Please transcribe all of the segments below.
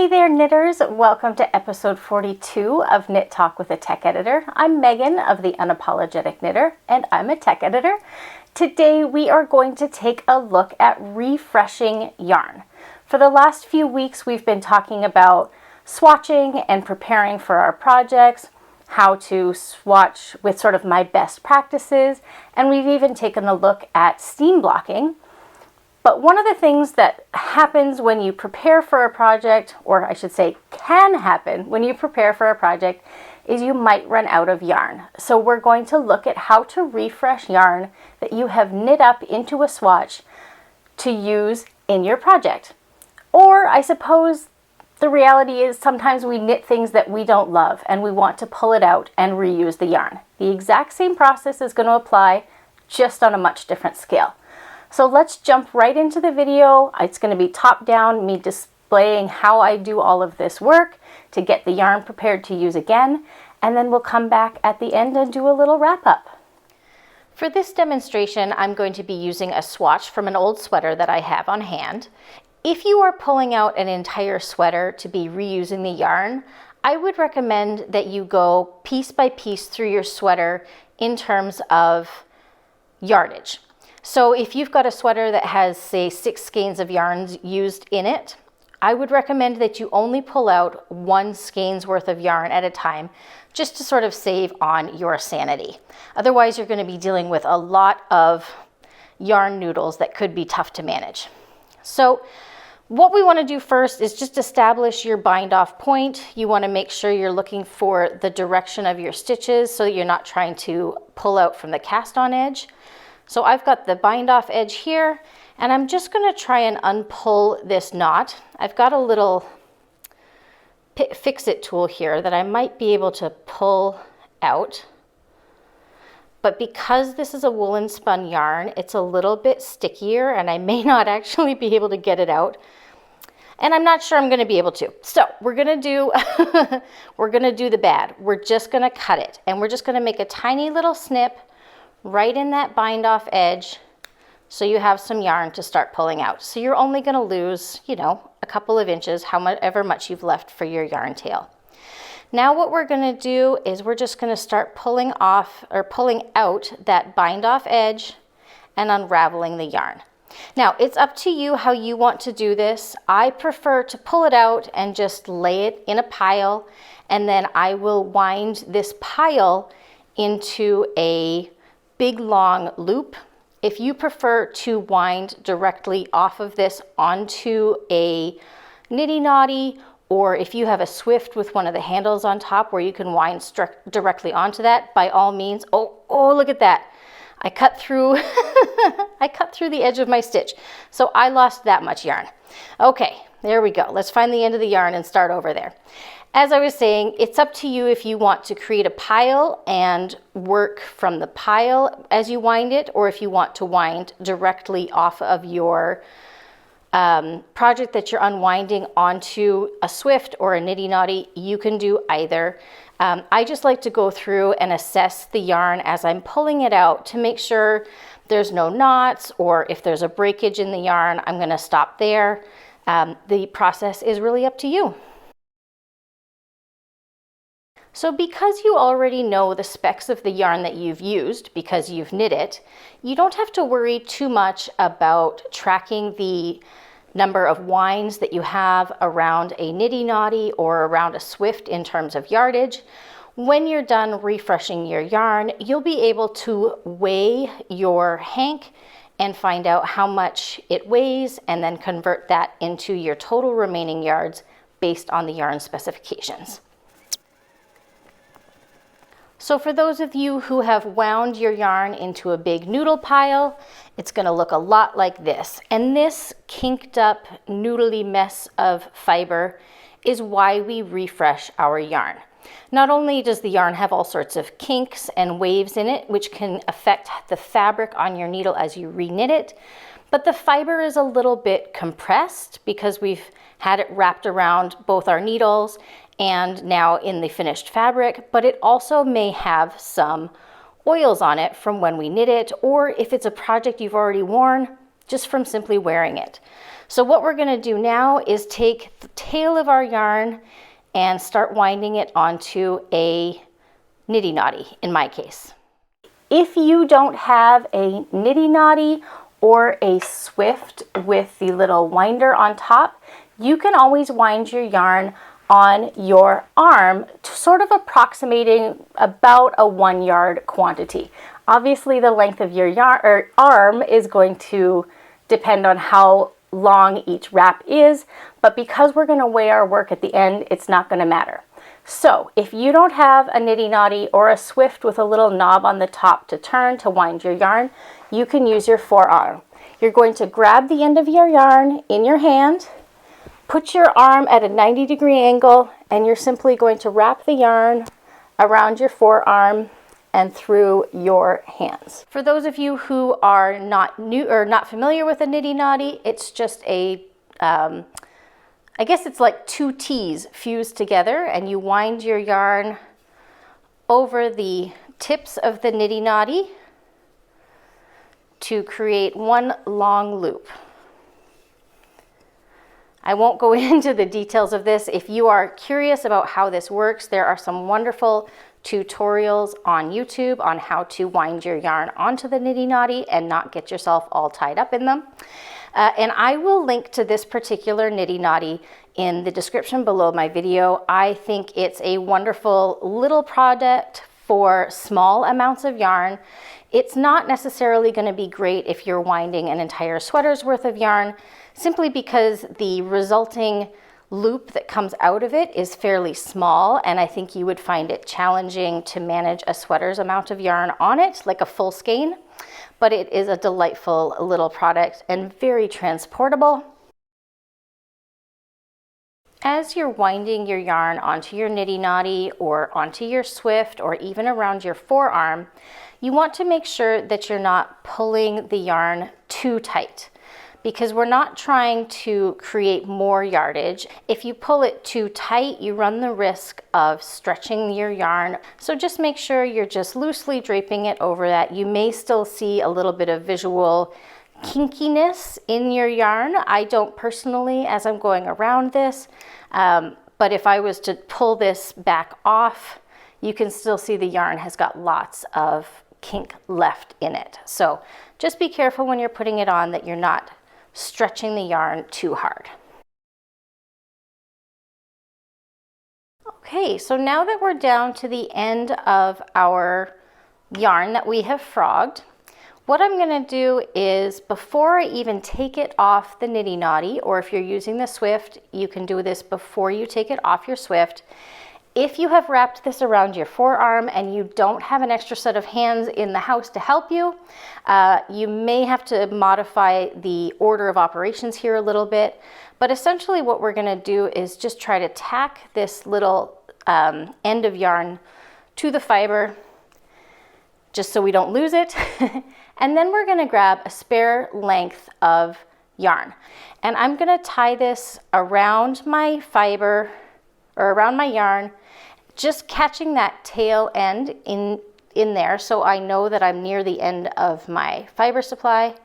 Hey there knitters, welcome to episode 42 of Knit Talk with a Tech Editor. I'm Megan of the Unapologetic Knitter and I'm a tech editor. Today we are going to take a look at refreshing yarn. For the last few weeks we've been talking about swatching and preparing for our projects, how to swatch with sort of my best practices, and we've even taken a look at seam blocking. But one of the things that happens when you prepare for a project, or I should say can happen when you prepare for a project, is you might run out of yarn. So we're going to look at how to refresh yarn that you have knit up into a swatch to use in your project. Or I suppose the reality is sometimes we knit things that we don't love and we want to pull it out and reuse the yarn. The exact same process is going to apply, just on a much different scale. So let's jump right into the video. It's going to be top down, me displaying how I do all of this work to get the yarn prepared to use again, and then we'll come back at the end and do a little wrap up. For this demonstration, I'm going to be using a swatch from an old sweater that I have on hand. If you are pulling out an entire sweater to be reusing the yarn, I would recommend that you go piece by piece through your sweater in terms of yardage. So if you've got a sweater that has, say, 6 skeins of yarns used in it, I would recommend that you only pull out 1 skein's worth of yarn at a time, just to sort of save on your sanity. Otherwise, you're going to be dealing with a lot of yarn noodles that could be tough to manage. So what we want to do first is just establish your bind off point. You want to make sure you're looking for the direction of your stitches so that you're not trying to pull out from the cast on edge. So I've got the bind off edge here, and I'm just going to try and unpull this knot. I've got a little fix-it tool here that I might be able to pull out. But because this is a woolen spun yarn, it's a little bit stickier and I may not actually be able to get it out. And I'm not sure I'm going to be able to. So we're going to do the bad. We're just going to cut it, and we're just going to make a tiny little snip right in that bind off edge so you have some yarn to start pulling out. So you're only going to lose, a couple of inches, however much you've left for your yarn tail. Now what we're going to do is we're just going to start pulling off or pulling out that bind off edge and unraveling the yarn. Now it's up to you how you want to do this. I prefer to pull it out and just lay it in a pile, and then I will wind this pile into a big long loop. If you prefer to wind directly off of this onto a nitty knotty, or if you have a Swift with one of the handles on top where you can wind directly onto that, by all means. Oh, look at that. I cut through I cut through the edge of my stitch. So I lost that much yarn. Okay, there we go. Let's find the end of the yarn and start over there. As I was saying, it's up to you if you want to create a pile and work from the pile as you wind it, or if you want to wind directly off of your project that you're unwinding onto a Swift or a nitty knotty. You can do either. I just like to go through and assess the yarn as I'm pulling it out to make sure there's no knots, or if there's a breakage in the yarn, I'm going to stop there. The process is really up to you. So because you already know the specs of the yarn that you've used because you've knit it, you don't have to worry too much about tracking the number of winds that you have around a nitty knotty or around a Swift in terms of yardage. When you're done refreshing your yarn, you'll be able to weigh your hank and find out how much it weighs, and then convert that into your total remaining yards based on the yarn specifications. So for those of you who have wound your yarn into a big noodle pile, it's going to look a lot like this. And this kinked up noodly mess of fiber is why we refresh our yarn. Not only does the yarn have all sorts of kinks and waves in it, which can affect the fabric on your needle as you reknit it, but the fiber is a little bit compressed because we've had it wrapped around both our needles and now in the finished fabric, but it also may have some oils on it from when we knit it, or if it's a project you've already worn, just from simply wearing it. So what we're going to do now is take the tail of our yarn and start winding it onto a nitty knotty in my case. If you don't have a nitty knotty or a swift with the little winder on top, you can always wind your yarn on your arm, sort of approximating about a 1 yard quantity. Obviously the length of your yarn or arm is going to depend on how long each wrap is, but because we're going to weigh our work at the end, it's not going to matter. So if you don't have a nitty knotty or a swift with a little knob on the top to turn to wind your yarn, you can use your forearm. You're going to grab the end of your yarn in your hand, put your arm at a 90-degree angle, and you're simply going to wrap the yarn around your forearm and through your hands. For those of you who are not new or not familiar with a nitty knotty, it's just a I guess it's like 2 T's fused together, and you wind your yarn over the tips of the nitty knotty to create one long loop. I won't go into the details of this. If you are curious about how this works, there are some wonderful tutorials on YouTube on how to wind your yarn onto the nitty knotty and not get yourself all tied up in them. And I will link to this particular nitty knotty in the description below my video. I think it's a wonderful little product for small amounts of yarn. It's not necessarily going to be great if you're winding an entire sweater's worth of yarn, simply because the resulting loop that comes out of it is fairly small, and I think you would find it challenging to manage a sweater's amount of yarn on it, like a full skein. But it is a delightful little product and very transportable. As you're winding your yarn onto your nitty knotty or onto your swift or even around your forearm, you want to make sure that you're not pulling the yarn too tight, because we're not trying to create more yardage. If you pull it too tight, you run the risk of stretching your yarn. So just make sure you're just loosely draping it over that. You may still see a little bit of visual kinkiness in your yarn. I don't personally as I'm going around this, but if I was to pull this back off, you can still see the yarn has got lots of kink left in it. So just be careful when you're putting it on that you're not stretching the yarn too hard. Okay, so now that we're down to the end of our yarn that we have frogged, what I'm going to do is, before I even take it off the nitty knotty, or if you're using the swift, you can do this before you take it off your swift. If you have wrapped this around your forearm and you don't have an extra set of hands in the house to help you, you may have to modify the order of operations here a little bit. But essentially what we're going to do is just try to tack this little end of yarn to the fiber, just so we don't lose it. And then we're going to grab a spare length of yarn. And I'm going to tie this around my fiber, or around my yarn, just catching that tail end in there, so I know that I'm near the end of my fiber supply.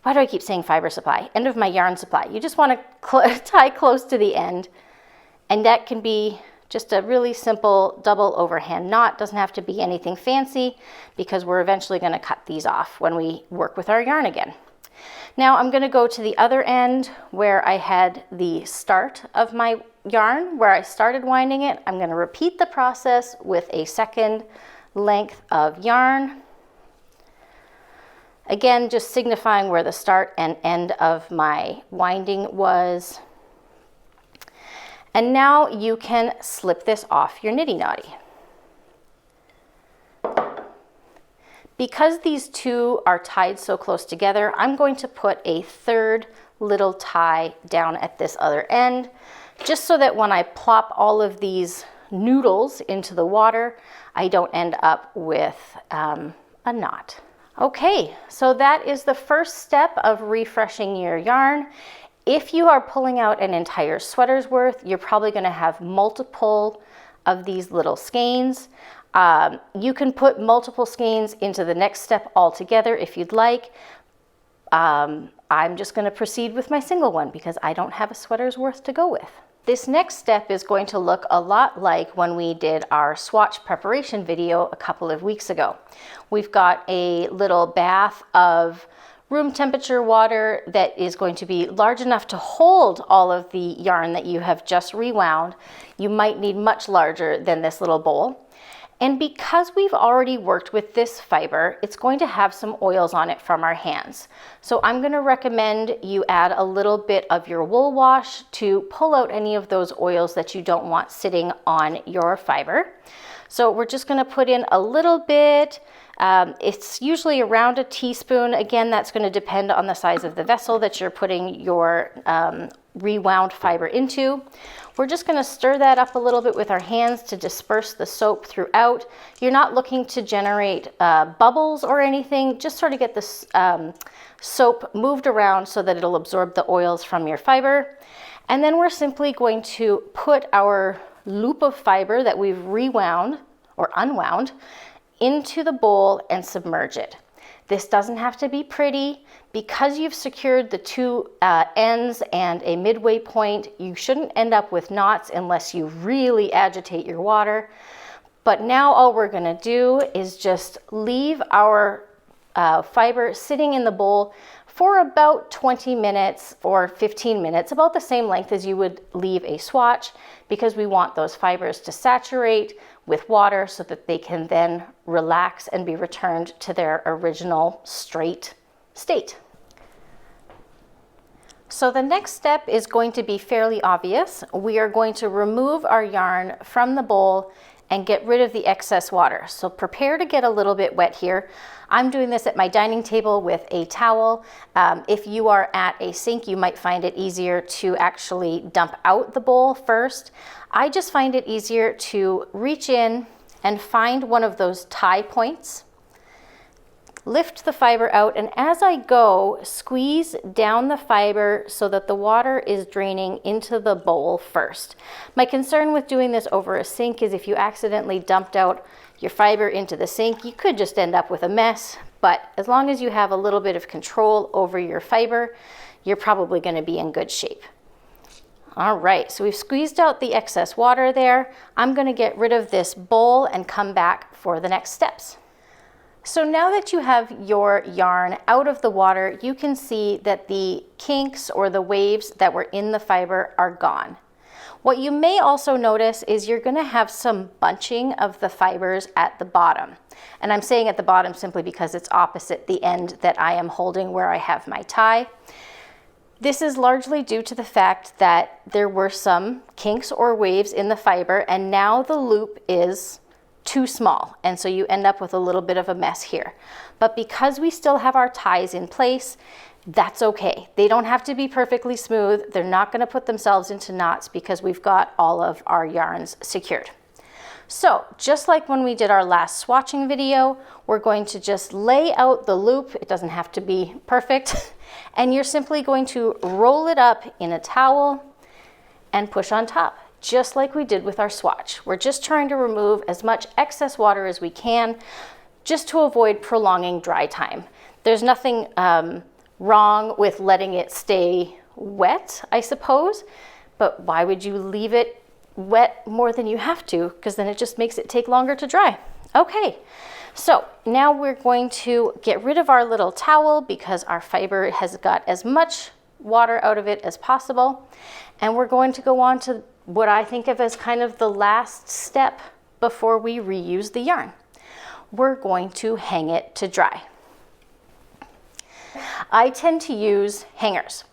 Why do I keep saying fiber supply? End of my yarn supply. You just want to tie close to the end, and that can be just a really simple double overhand knot. Doesn't have to be anything fancy, because we're eventually going to cut these off when we work with our yarn again. Now I'm going to go to the other end where I had the start of my yarn, where I started winding it. I'm going to repeat the process with a second length of yarn. Again, just signifying where the start and end of my winding was. And now you can slip this off your nitty knotty. Because these two are tied so close together, I'm going to put a third little tie down at this other end, just so that when I plop all of these noodles into the water, I don't end up with a knot. Okay, so that is the first step of refreshing your yarn. If you are pulling out an entire sweater's worth, you're probably going to have multiple of these little skeins. You can put multiple skeins into the next step altogether if you'd like. I'm just going to proceed with my single one because I don't have a sweater's worth to go with. This next step is going to look a lot like when we did our swatch preparation video a couple of weeks ago. We've got a little bath of room temperature water that is going to be large enough to hold all of the yarn that you have just rewound. You might need much larger than this little bowl. And because we've already worked with this fiber, it's going to have some oils on it from our hands. So I'm going to recommend you add a little bit of your wool wash to pull out any of those oils that you don't want sitting on your fiber. So we're just going to put in a little bit. It's usually around a teaspoon. Again, that's going to depend on the size of the vessel that you're putting your rewound fiber into. We're just going to stir that up a little bit with our hands to disperse the soap throughout. You're not looking to generate bubbles or anything, just sort of get the soap moved around so that it'll absorb the oils from your fiber. And then we're simply going to put our loop of fiber that we've rewound or unwound into the bowl and submerge it. This doesn't have to be pretty. Because you've secured the two ends and a midway point, you shouldn't end up with knots unless you really agitate your water. But now all we're going to do is just leave our fiber sitting in the bowl for about 20 minutes or 15 minutes, about the same length as you would leave a swatch, because we want those fibers to saturate with water so that they can then relax and be returned to their original straight state. So the next step is going to be fairly obvious. We are going to remove our yarn from the bowl and get rid of the excess water. So prepare to get a little bit wet here. I'm doing this at my dining table with a towel. If you are at a sink, you might find it easier to actually dump out the bowl first. I just find it easier to reach in and find one of those tie points, lift the fiber out, and as I go, squeeze down the fiber so that the water is draining into the bowl first. My concern with doing this over a sink is if you accidentally dumped out your fiber into the sink, you could just end up with a mess. But as long as you have a little bit of control over your fiber, you're probably going to be in good shape. All right, so we've squeezed out the excess water there. I'm going to get rid of this bowl and come back for the next steps. So now that you have your yarn out of the water, you can see that the kinks or the waves that were in the fiber are gone. What you may also notice is you're going to have some bunching of the fibers at the bottom. And I'm saying at the bottom simply because it's opposite the end that I am holding where I have my tie. This is largely due to the fact that there were some kinks or waves in the fiber, and now the loop is too small, and so you end up with a little bit of a mess here. But because we still have our ties in place, that's okay. They don't have to be perfectly smooth. They're not going to put themselves into knots because we've got all of our yarns secured. So just like when we did our last swatching video, we're going to just lay out the loop. It doesn't have to be perfect. And you're simply going to roll it up in a towel and push on top, just like we did with our swatch. We're just trying to remove as much excess water as we can just to avoid prolonging dry time. There's nothing wrong with letting it stay wet, I suppose, but why would you leave it wet more than you have to? Because then it just makes it take longer to dry. Okay, so now we're going to get rid of our little towel because our fiber has got as much water out of it as possible. And we're going to go on to what I think of as kind of the last step before we reuse the yarn. We're going to hang it to dry. I tend to use hangers.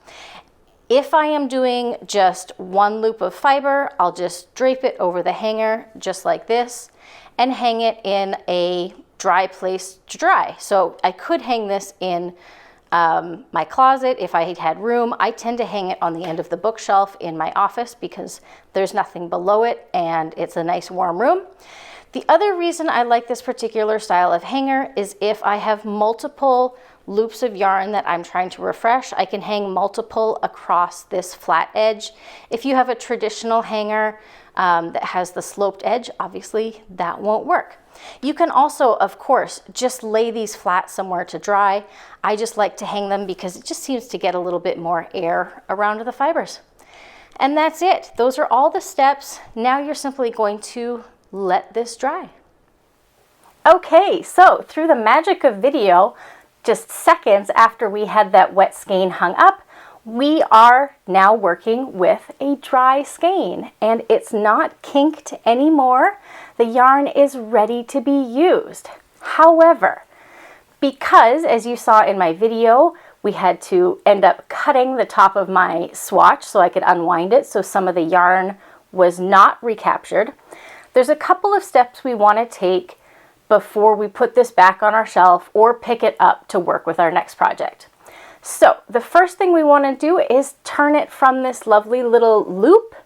If I am doing just one loop of fiber, I'll just drape it over the hanger just like this and hang it in a dry place to dry. So I could hang this in my closet if I had room. I tend to hang it on the end of the bookshelf in my office because there's nothing below it and it's a nice warm room. The other reason I like this particular style of hanger is if I have multiple loops of yarn that I'm trying to refresh, I can hang multiple across this flat edge. If you have a traditional hanger that has the sloped edge, obviously that won't work. You can also, of course, just lay these flat somewhere to dry. I just like to hang them because it just seems to get a little bit more air around the fibers. And that's it. Those are all the steps. Now you're simply going to let this dry. Okay, so through the magic of video, just seconds after we had that wet skein hung up, we are now working with a dry skein, and it's not kinked anymore. The yarn is ready to be used. However, because as you saw in my video, we had to end up cutting the top of my swatch so I could unwind it so some of the yarn was not recaptured, there's a couple of steps we want to take before we put this back on our shelf or pick it up to work with our next project. So the first thing we want to do is turn it from this lovely little loop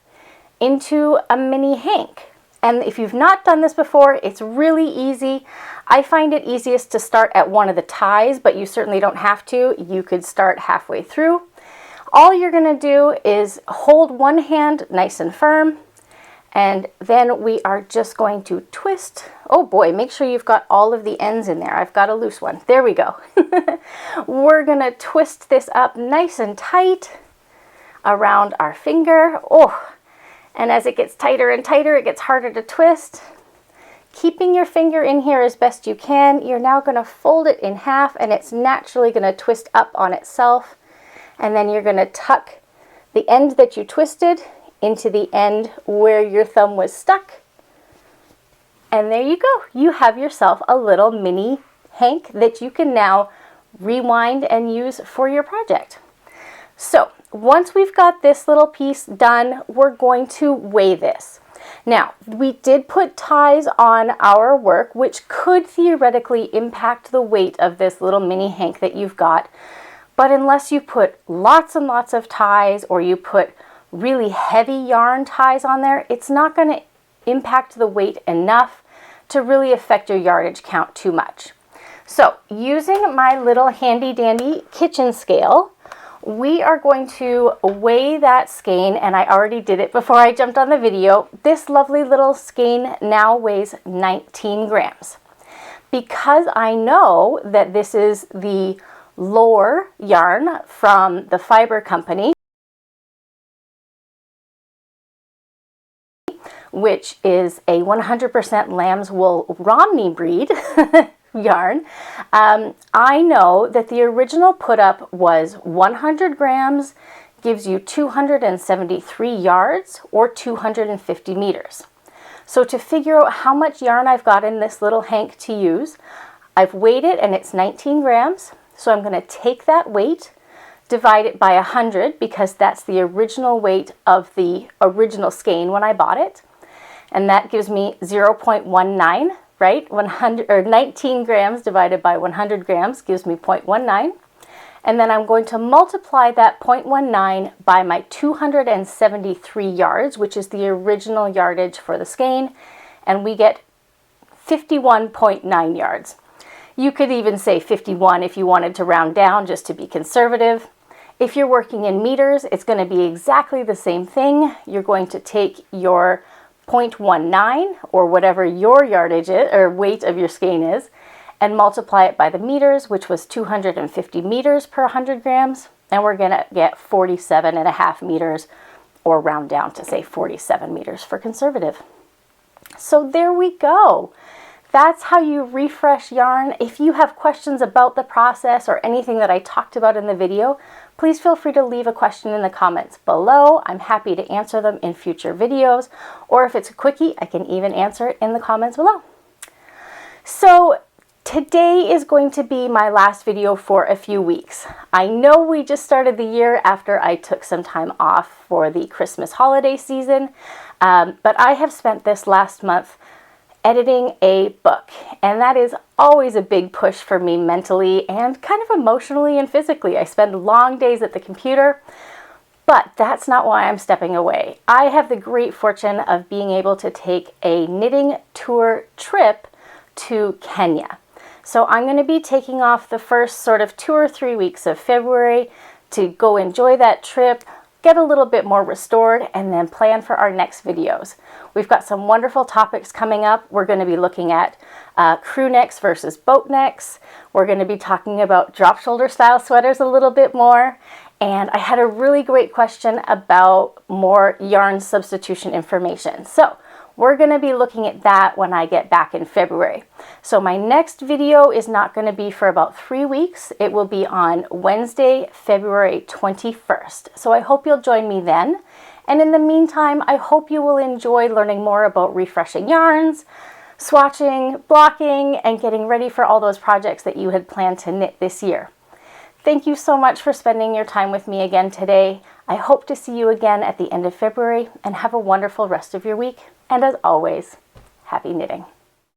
into a mini hank. And if you've not done this before, it's really easy. I find it easiest to start at one of the ties, but you certainly don't have to. You could start halfway through. All you're going to do is hold one hand nice and firm, and then we are just going to twist. Oh boy, make sure you've got all of the ends in there. I've got a loose one. There we go. We're going to twist this up nice and tight around our finger. Oh, and as it gets tighter and tighter, it gets harder to twist. Keeping your finger in here as best you can, you're now going to fold it in half, and it's naturally going to twist up on itself. And then you're going to tuck the end that you twisted into the end where your thumb was stuck. And there you go. You have yourself a little mini hank that you can now rewind and use for your project. So once we've got this little piece done, we're going to weigh this. Now, we did put ties on our work, which could theoretically impact the weight of this little mini hank that you've got. But unless you put lots and lots of ties or you put really heavy yarn ties on there, it's not going to impact the weight enough to really affect your yardage count too much. So using my little handy dandy kitchen scale, we are going to weigh that skein, and I already did it before I jumped on the video. This lovely little skein now weighs 19 grams. Because I know that this is the Lore yarn from the fiber company, which is a 100% lamb's wool Romney breed yarn, I know that the original put up was 100 grams, gives you 273 yards or 250 meters. So to figure out how much yarn I've got in this little hank to use, I've weighed it and it's 19 grams. So I'm going to take that weight, divide it by 100 because that's the original weight of the original skein when I bought it. And that gives me 0.19, right? 19 grams divided by 100 grams gives me 0.19. And then I'm going to multiply that 0.19 by my 273 yards, which is the original yardage for the skein, and we get 51.9 yards. You could even say 51 if you wanted to round down just to be conservative. If you're working in meters, it's going to be exactly the same thing. You're going to take your 0.19 or whatever your yardage is, or weight of your skein is, and multiply it by the meters, which was 250 meters per 100 grams, and we're going to get 47.5 meters, or round down to say 47 meters for conservative. So there we go. That's how you refresh yarn. If you have questions about the process or anything that I talked about in the video, please feel free to leave a question in the comments below. I'm happy to answer them in future videos, or if it's a quickie, I can even answer it in the comments below. So today is going to be my last video for a few weeks. I know we just started the year after I took some time off for the Christmas holiday season, but I have spent this last month editing a book, and that is always a big push for me mentally and kind of emotionally and physically. I spend long days at the computer, but that's not why I'm stepping away. I have the great fortune of being able to take a knitting tour trip to Kenya. So I'm going to be taking off the first sort of 2 or 3 weeks of February to go enjoy that trip, get a little bit more restored, and then plan for our next videos. We've got some wonderful topics coming up. We're going to be looking at crew necks versus boat necks. We're going to be talking about drop shoulder style sweaters a little bit more. And I had a really great question about more yarn substitution information. So we're going to be looking at that when I get back in February. So my next video is not going to be for about 3 weeks. It will be on Wednesday, February 21st. So I hope you'll join me then. And in the meantime, I hope you will enjoy learning more about refreshing yarns, swatching, blocking, and getting ready for all those projects that you had planned to knit this year. Thank you so much for spending your time with me again today. I hope to see you again at the end of February, and have a wonderful rest of your week. And as always, happy knitting.